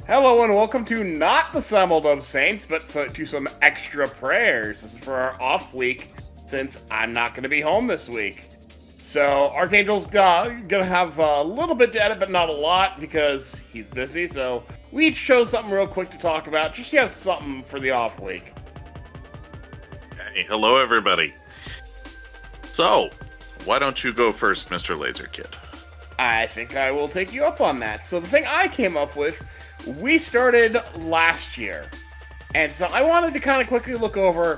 Hello and welcome to not the Simuldub Saints, but to some extra prayers. This is for our off week, since I'm not going to be home this week. So Archangel's gonna have a little bit to edit, but not a lot, because he's busy, so we each chose something real quick to talk about, just to have something for the off week. Hey, hello everybody. So, why don't you go first, Mr. Laser Kid? I think I will take you up on that. So the thing I came up with, we started last year. And so I wanted to kind of quickly look over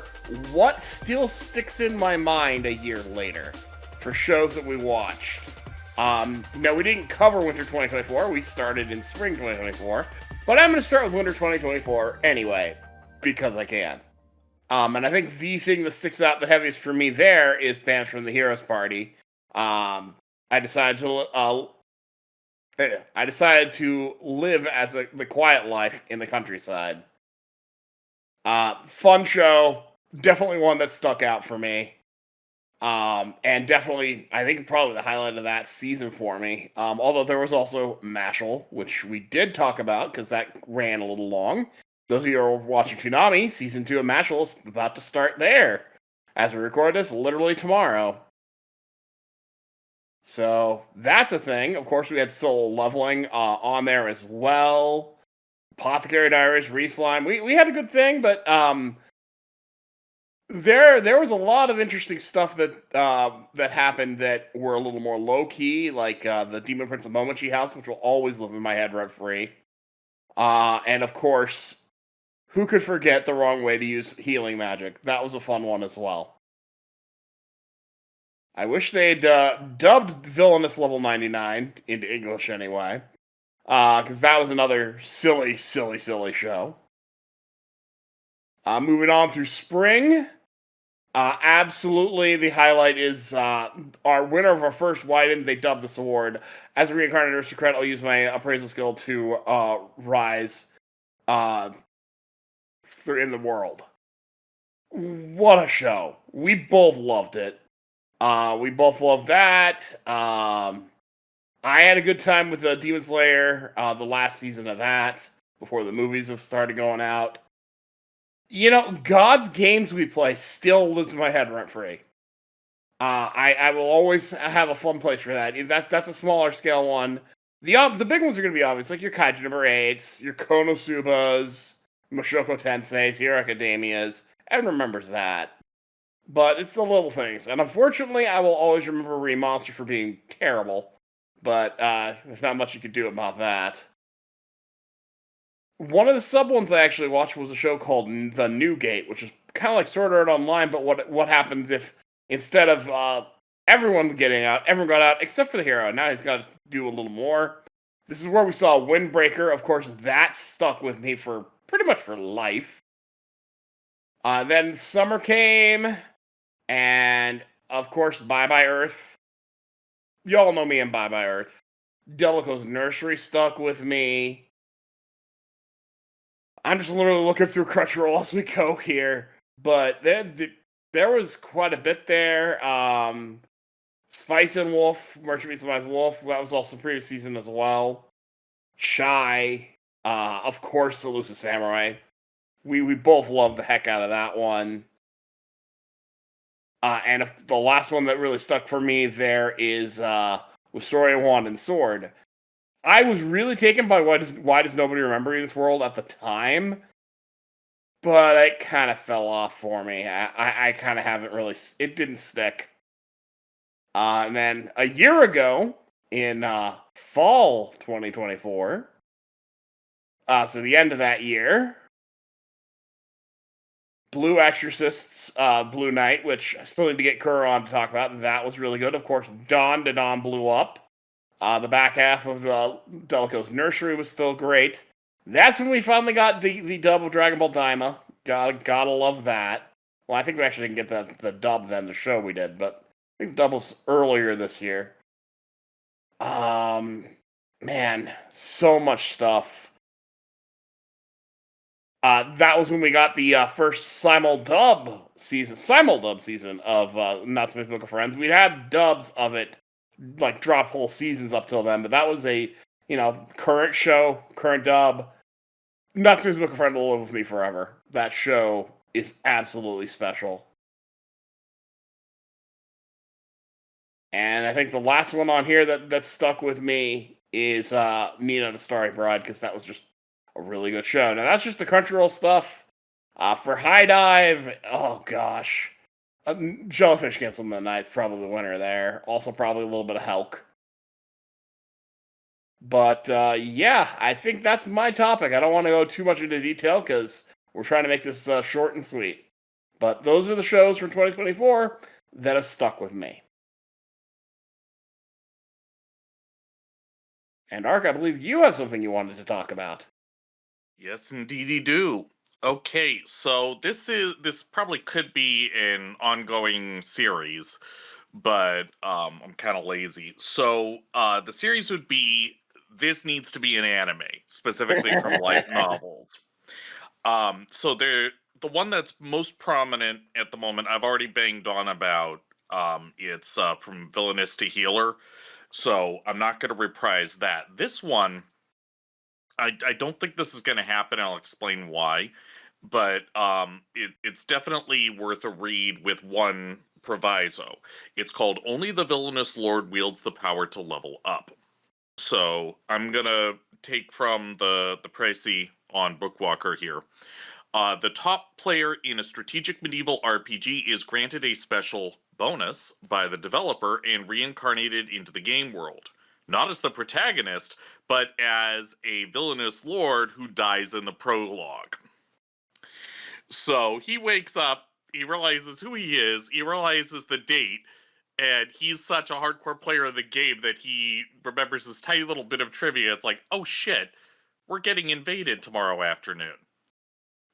what still sticks in my mind a year later for shows that we watched. No, we didn't cover Winter 2024. We started in Spring 2024. But I'm going to start with Winter 2024 anyway, because I can. And I think the thing that sticks out the heaviest for me there is Banished from the Heroes Party. I decided to live as the quiet life in the countryside. Fun show, definitely one that stuck out for me. And definitely, I think probably the highlight of that season for me. Although there was also Mashle, which we did talk about because that ran a little long. Those of you who are watching Toonami, season 2 of Mashle is about to start there. As we record this, literally tomorrow. So that's a thing. Of course, we had solo leveling on there as well. Apothecary Diaries, Reslime. We had a good thing, but there was a lot of interesting stuff that happened that were a little more low key, like the Demon Prince of Momochi house, which will always live in my head rent free. And of course, who could forget the wrong way to use healing magic? That was a fun one as well. I wish they'd dubbed Villainess level 99 into English anyway. Because that was another silly show. Moving on through spring. Absolutely, the highlight is our winner of our first Liden. They dubbed this award. As a Reincarnated Aristocrat, I'll use my appraisal skill to rise in the world. What a show. We both loved it. We both loved that. I had a good time with Demon Slayer, the last season of that, before the movies have started going out. You know, God's games we play still lives in my head rent-free. I will always have a fun place for that. That's a smaller scale one. The big ones are going to be obvious, like your Kaiju number 8s, your Konosubas, Mushoku Tensei's, Hero Academia's. Everyone remembers that. But it's the little things. And unfortunately, I will always remember Remonster for being terrible. But there's not much you could do about that. One of the sub ones I actually watched was a show called The New Gate, which is kind of like Sword Art Online, but what happens if instead of everyone getting out, everyone got out except for the hero. Now he's got to do a little more. This is where we saw Windbreaker. Of course, that stuck with me for pretty much for life. Then summer came, and of course, Bye Bye Earth. Y'all know me in Bye Bye Earth. Delico's Nursery stuck with me. I'm just literally looking through Crunchyroll as we go here, but there was quite a bit there. Spice and Wolf, Merchant Meets Spice Wolf, that was also previous season as well. Shy, of course, Elusive Samurai. We both loved the heck out of that one. And the last one that really stuck for me there is with Story of Wand and Sword. I was really taken by why does nobody remember this world at the time, but it kind of fell off for me. I kind of haven't really. It didn't stick. And then a year ago in fall 2024, so the end of that year, Blue Exorcist's Blue Knight, which I still need to get Kuro on to talk about. That was really good. Of course, Dandadan blew up. The back half of Delico's Nursery was still great. That's when we finally got the dub of Dragon Ball Daima. Gotta love that. Well, I think we actually didn't get the dub then, the show we did, but I think the dub was earlier this year. Man, so much stuff. That was when we got the first Simuldub season of Not So Much Book of Friends. We'd had dubs of it like drop whole seasons up till then, but that was a current show, current dub. Natsu's Book of Friend will live with me forever. That show is absolutely special. And I think the last one on here that stuck with me is Mina the Starry Bride, because that was just a really good show. Now, that's just the Crunchyroll stuff. For High Dive, oh gosh. Jellyfish Cancel Midnight's probably the winner there. Also, probably a little bit of Helck. But yeah, I think that's my topic. I don't want to go too much into detail because we're trying to make this short and sweet. But those are the shows from 2024 that have stuck with me. And Ark, I believe you have something you wanted to talk about. Yes, indeedy do. Okay, so this probably could be an ongoing series, but I'm kind of lazy. So the series would be this needs to be an anime, specifically from light novels. So the one that's most prominent at the moment, I've already banged on about. It's from Villainess to Healer, so I'm not going to reprise that. This one, I don't think this is going to happen. I'll explain why, but it's definitely worth a read with one proviso. It's called Only the Villainous Lord Wields the Power to Level Up. So I'm gonna take from the pricey on Bookwalker here. The top player in a strategic medieval RPG is granted a special bonus by the developer and reincarnated into the game world. Not as the protagonist, but as a villainous lord who dies in the prologue. So he wakes up, he realizes who he is, he realizes the date, and he's such a hardcore player of the game that he remembers this tiny little bit of trivia. It's like, oh shit, we're getting invaded tomorrow afternoon.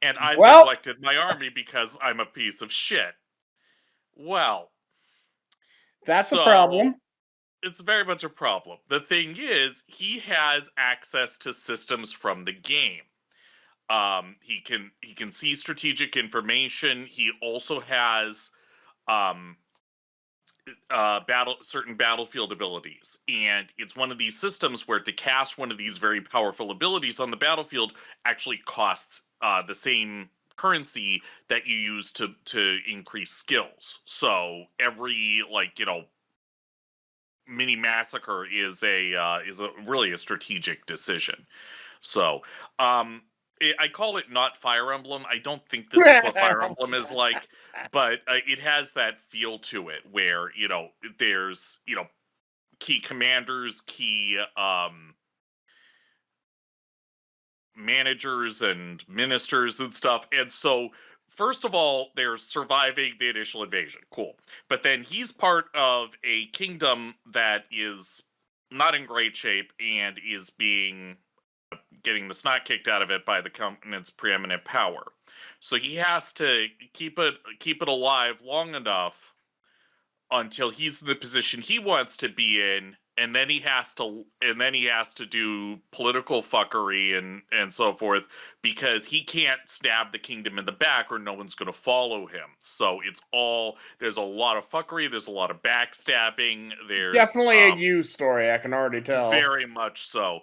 And I've neglected my army because I'm a piece of shit. Well, that's a problem. It's very much a problem. The thing is, he has access to systems from the game. He can see strategic information. He also has certain battlefield abilities, and it's one of these systems where to cast one of these very powerful abilities on the battlefield actually costs the same currency that you use to increase skills. So every mini massacre is a really a strategic decision. So I call it not Fire Emblem. I don't think this is what Fire Emblem is like, but it has that feel to it where, there's, key commanders, key managers and ministers and stuff. And so, first of all, they're surviving the initial invasion. Cool. But then he's part of a kingdom that is not in great shape and is getting the snot kicked out of it by the continent's preeminent power. So he has to keep it alive long enough until he's in the position he wants to be in, and then he has to do political fuckery and so forth, because he can't stab the kingdom in the back or no one's going to follow him. So there's a lot of fuckery, there's a lot of backstabbing, there's definitely a you story, I can already tell. Very much so.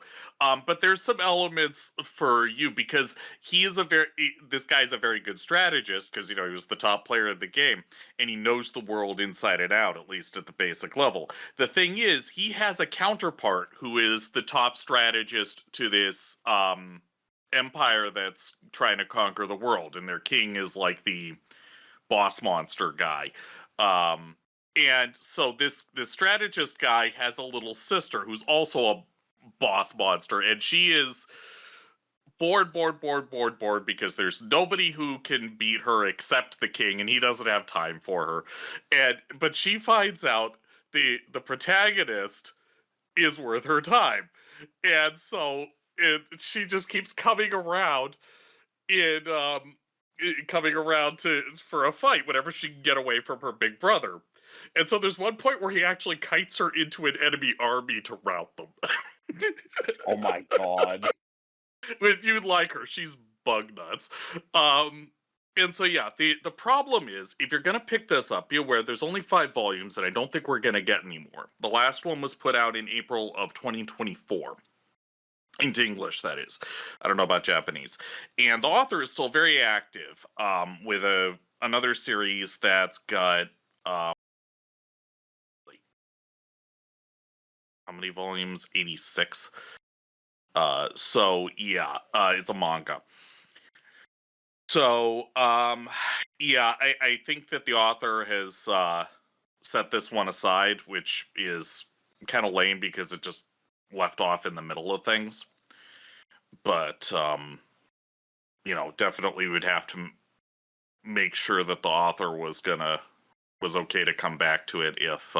But there's some elements for you, because this guy's a very good strategist, because he was the top player of the game and he knows the world inside and out, at least at the basic level. The thing is, he has a counterpart who is the top strategist to this empire that's trying to conquer the world, and their king is like the boss monster guy. And so this strategist guy has a little sister who's also a boss monster, and she is bored because there's nobody who can beat her except the king, and he doesn't have time for her. But she finds out the protagonist is worth her time, and so she just keeps coming around for a fight whenever she can get away from her big brother. And so there's one point where he actually kites her into an enemy army to rout them. Oh my god. But you'd like her. She's bug nuts. And so, yeah, the problem is, if you're going to pick this up, be aware there's only 5 volumes, and I don't think we're going to get any more. The last one was put out in April of 2024. Into English, that is. I don't know about Japanese. And the author is still very active, with another series that's got like, how many volumes? 86. So yeah, it's a manga. So yeah, I think that the author has set this one aside, which is kind of lame because it just left off in the middle of things. But definitely would have to make sure that the author was okay to come back to it if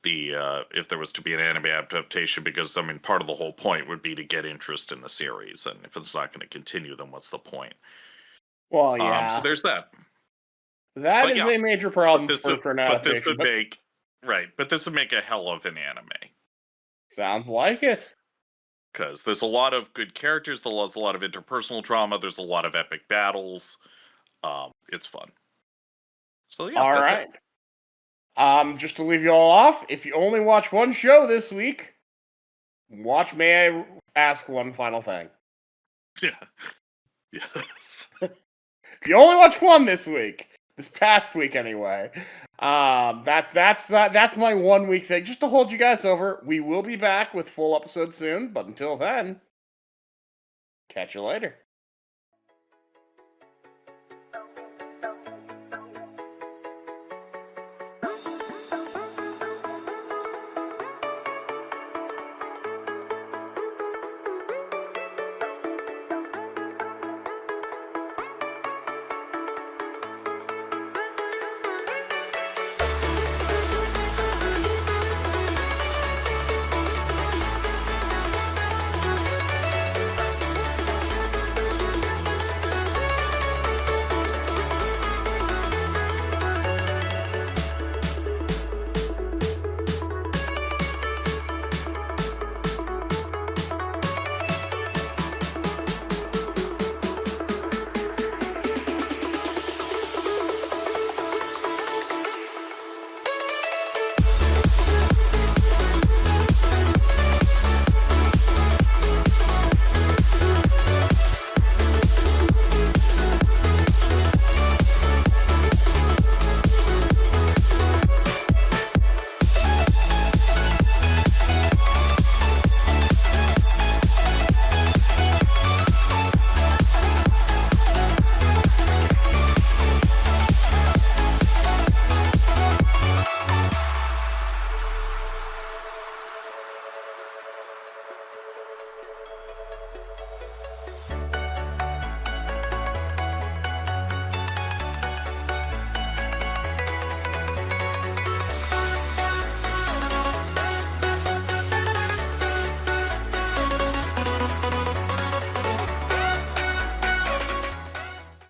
if there was to be an anime adaptation, because I mean part of the whole point would be to get interest in the series, and if it's not going to continue, then what's the point? Well, yeah. So there's that. That But is yeah, a major problem this for an but this adaptation. would make but this would make a hell of an anime. Sounds like it. Because there's a lot of good characters, there's a lot of interpersonal drama, there's a lot of epic battles. It's fun. So yeah, All that's right. Just to leave you all off, if you only watch one show this week, may I ask one final thing? it. Yeah. Yes. If you only watch one this past week anyway, that's my 1 week thing, just to hold you guys over. We will be back with full episodes soon, but until then, catch you later.